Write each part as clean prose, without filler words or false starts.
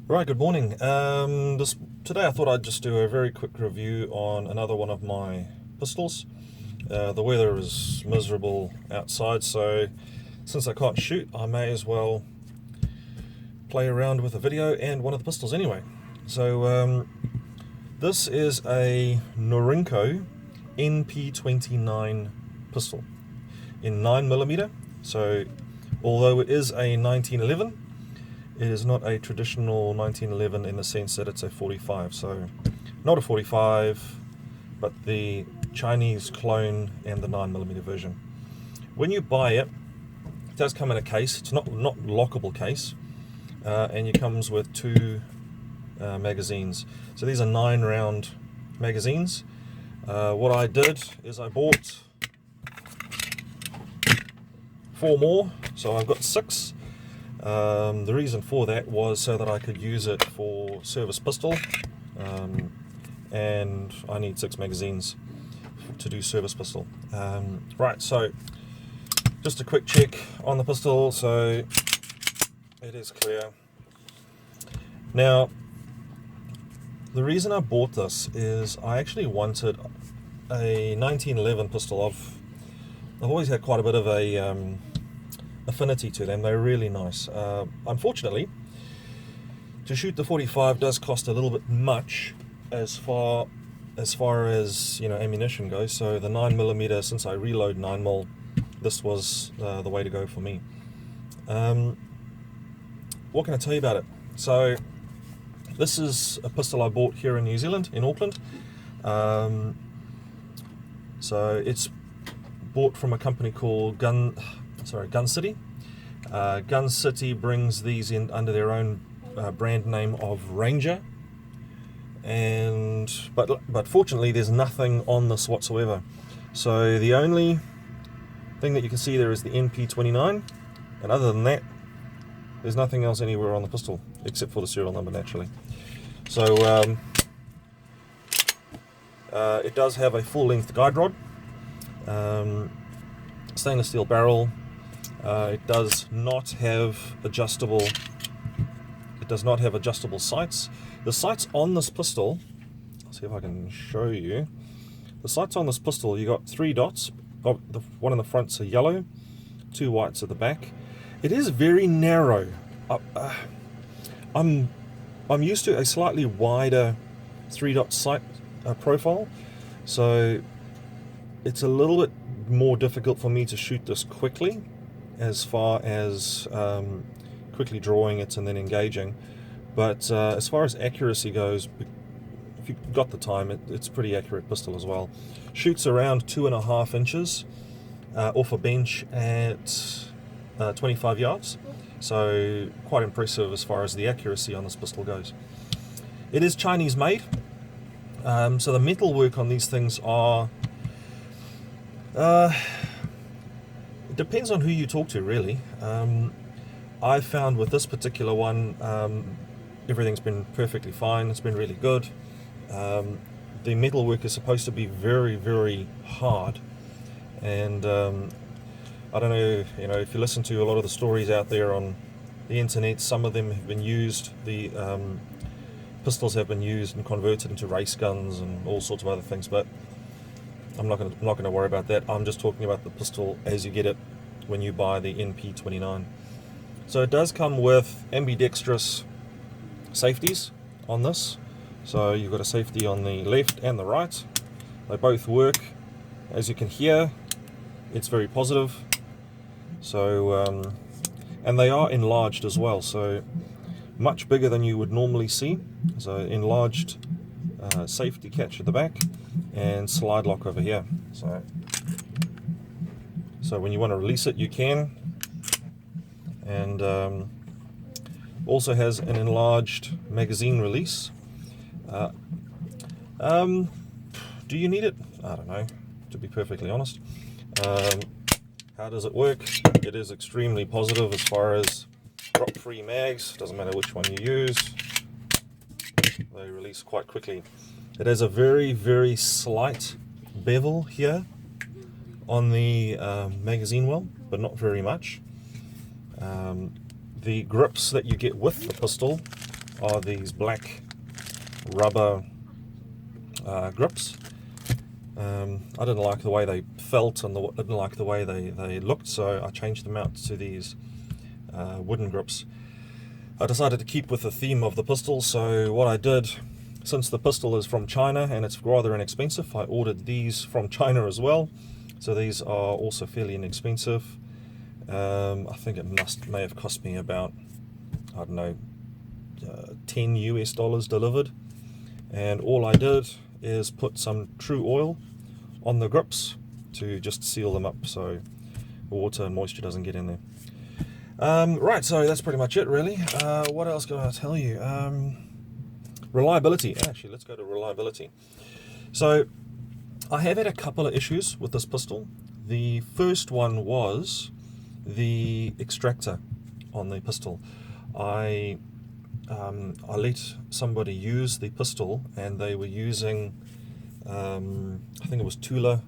Right, good morning. Today I thought I'd just do a very quick review on another one of my pistols. The weather is miserable outside, so since I can't shoot, I may as well play around with a video and one of the pistols anyway. So this is a Norinco NP29 pistol in 9mm. So although it is a 1911, it is not a traditional 1911 in the sense that it's a 45. So not a 45, but the Chinese clone and the 9mm version. When you buy it, it does come in a case. It's not lockable case, and it comes with two magazines. So these are 9-round magazines. What I did is I bought 4 more, so I've got 6. The reason for that was so that I could use it for service pistol, and I need 6 magazines to do service pistol. Right, so just a quick check on the pistol. So it is clear. Now, the reason I bought this is I actually wanted a 1911 pistol. I've always had quite a bit of a affinity to them. They're really nice. Unfortunately, to shoot the 45 does cost a little bit much as far as ammunition goes. So the 9mm, since I reload 9mm, this was the way to go for me. What can I tell you about it? So this is a pistol I bought here in New Zealand, in Auckland. So it's bought from a company called Gun City. Gun City brings these in under their own brand name of Ranger, but fortunately there's nothing on this whatsoever. So the only thing that you can see there is the NP29, and other than that, there's nothing else anywhere on the pistol except for the serial number, naturally. So it does have a full-length guide rod, stainless steel barrel. It does not have adjustable sights. The sights on this pistol, let's see if I can show you. The sights on this pistol, you got 3 dots. The one in the front's a yellow, 2 whites at the back. It is very narrow. I'm used to a slightly wider 3-dot sight profile, so it's a little bit more difficult for me to shoot this quickly, as far as quickly drawing it and then engaging. But as far as accuracy goes, if you've got the time, it's a pretty accurate pistol as well. Shoots around 2.5 inches off a bench at 25 yards. So quite impressive as far as the accuracy on this pistol goes. It is Chinese made. So the metal work on these things are... it depends on who you talk to, really. I found with this particular one, everything's been perfectly fine. It's been really good. The metalwork is supposed to be very, very hard, and I don't know, if you listen to a lot of the stories out there on the internet, some of them have been used. The pistols have been used and converted into race guns and all sorts of other things, but I'm not going to worry about that. I'm just talking about the pistol as you get it when you buy the NP29. So it does come with ambidextrous safeties on this. So you've got a safety on the left and the right. They both work. As you can hear, it's very positive. So and they are enlarged as well, so much bigger than you would normally see. So enlarged safety catch at the back and slide lock over here. So when you want to release it, you can. And also has an enlarged magazine release. Do you need it? I don't know, to be perfectly honest. How does it work? It is extremely positive as far as drop-free mags. Doesn't matter which one you use, they release quite quickly. It has a very, very slight bevel here on the magazine well, but not very much. The grips that you get with the pistol are these black rubber grips. I didn't like the way they felt and didn't like the way they looked, so I changed them out to these wooden grips. I decided to keep with the theme of the pistol, so what I did, since the pistol is from China and it's rather inexpensive, I ordered these from China as well. So these are also fairly inexpensive. I think it may have cost me about, I don't know, $10 US delivered. And all I did is put some true oil on the grips to just seal them up so water and moisture doesn't get in there. Right, so that's pretty much it really. What else can I tell you? Reliability. Actually, let's go to reliability. So I have had a couple of issues with this pistol. The first one was the extractor on the pistol. I let somebody use the pistol and they were using I think it was Tula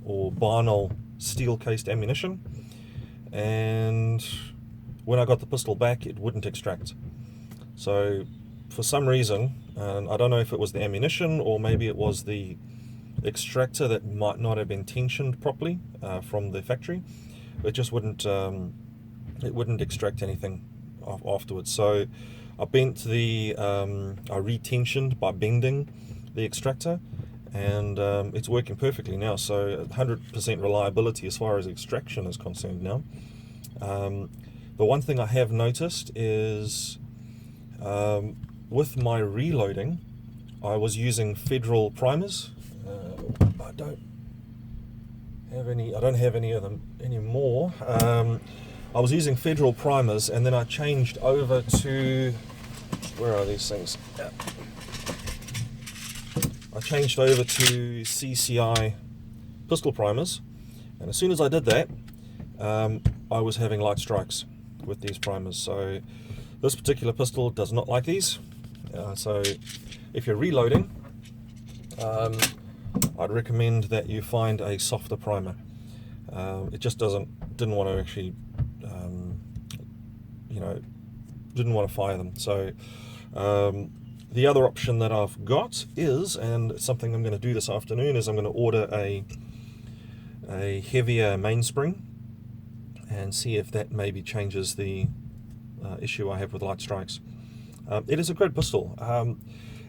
or Barnell steel cased ammunition, and when I got the pistol back it wouldn't extract. So for some reason, and I don't know if it was the ammunition or maybe it was the extractor that might not have been tensioned properly from the factory, it just wouldn't extract anything afterwards. So I retensioned by bending the extractor, and it's working perfectly now. So 100% reliability as far as extraction is concerned now. The one thing I have noticed is with my reloading, I was using Federal primers. I don't have any of them anymore. I was using Federal primers, and then I changed over to, where are these things? Yeah. I changed over to CCI pistol primers, and as soon as I did that, I was having light strikes with these primers. So this particular pistol does not like these. So if you're reloading, I'd recommend that you find a softer primer. It just didn't want to actually, didn't want to fire them. So the other option that I've got is, and something I'm going to do this afternoon, is I'm going to order a heavier mainspring and see if that maybe changes the issue I have with light strikes. It is a great pistol.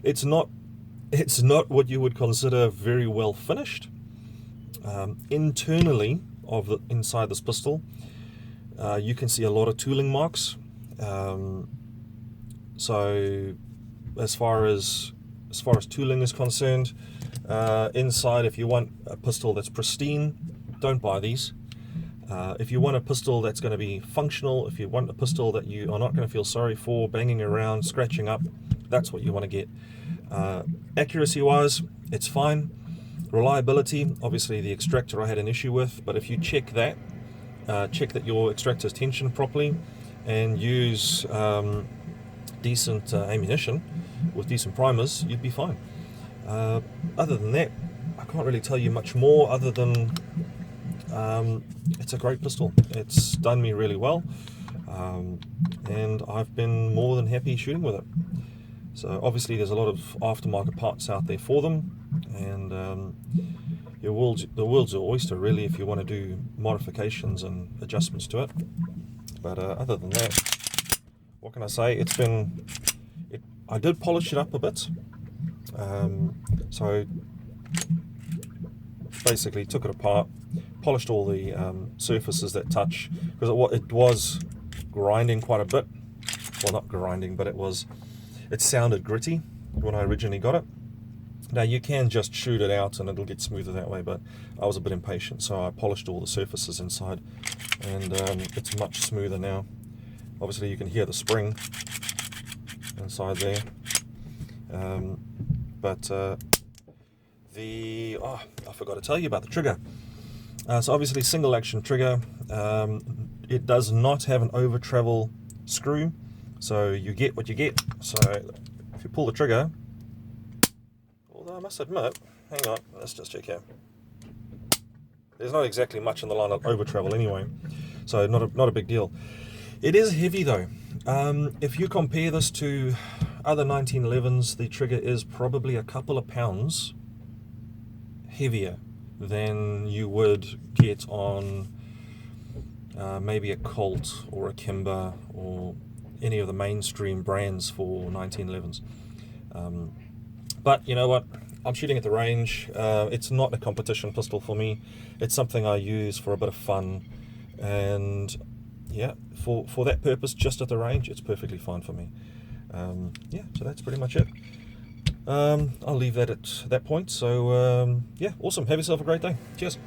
It's not what you would consider very well finished. Internally inside this pistol, you can see a lot of tooling marks. So as far as tooling is concerned, inside, if you want a pistol that's pristine, don't buy these. If you want a pistol that's going to be functional, if you want a pistol that you are not going to feel sorry for banging around, scratching up, that's what you want to get. Accuracy wise, it's fine. Reliability, obviously the extractor I had an issue with, but if you check that your extractor is tensioned properly and use decent ammunition with decent primers, you'd be fine. Other than that, I can't really tell you much more other than it's a great pistol. It's done me really well, and I've been more than happy shooting with it. So obviously there's a lot of aftermarket parts out there for them, and the world's your oyster really if you want to do modifications and adjustments to it. But other than that, what can I say? I did polish it up a bit. So basically took it apart, polished all the surfaces that touch, because it was grinding quite a bit. Well, not grinding, but it sounded gritty when I originally got it. Now you can just shoot it out and it'll get smoother that way, but I was a bit impatient, so I polished all the surfaces inside, and it's much smoother now. Obviously you can hear the spring inside there, but I forgot to tell you about the trigger. So obviously single action trigger. It does not have an over travel screw, so you get what you get. So if you pull the trigger, although I must admit, hang on, let's just check here. There's not exactly much in the line of over travel anyway, so not a big deal. It is heavy though. If you compare this to other 1911s, the trigger is probably a couple of pounds heavier than you would get on maybe a Colt or a Kimber or any of the mainstream brands for 1911s. But you know what? I'm shooting at the range. It's not a competition pistol for me. It's something I use for a bit of fun, and yeah, for that purpose, just at the range, it's perfectly fine for me. Yeah, so that's pretty much it. I'll leave that at that point. So yeah, awesome. Have yourself a great day. Cheers.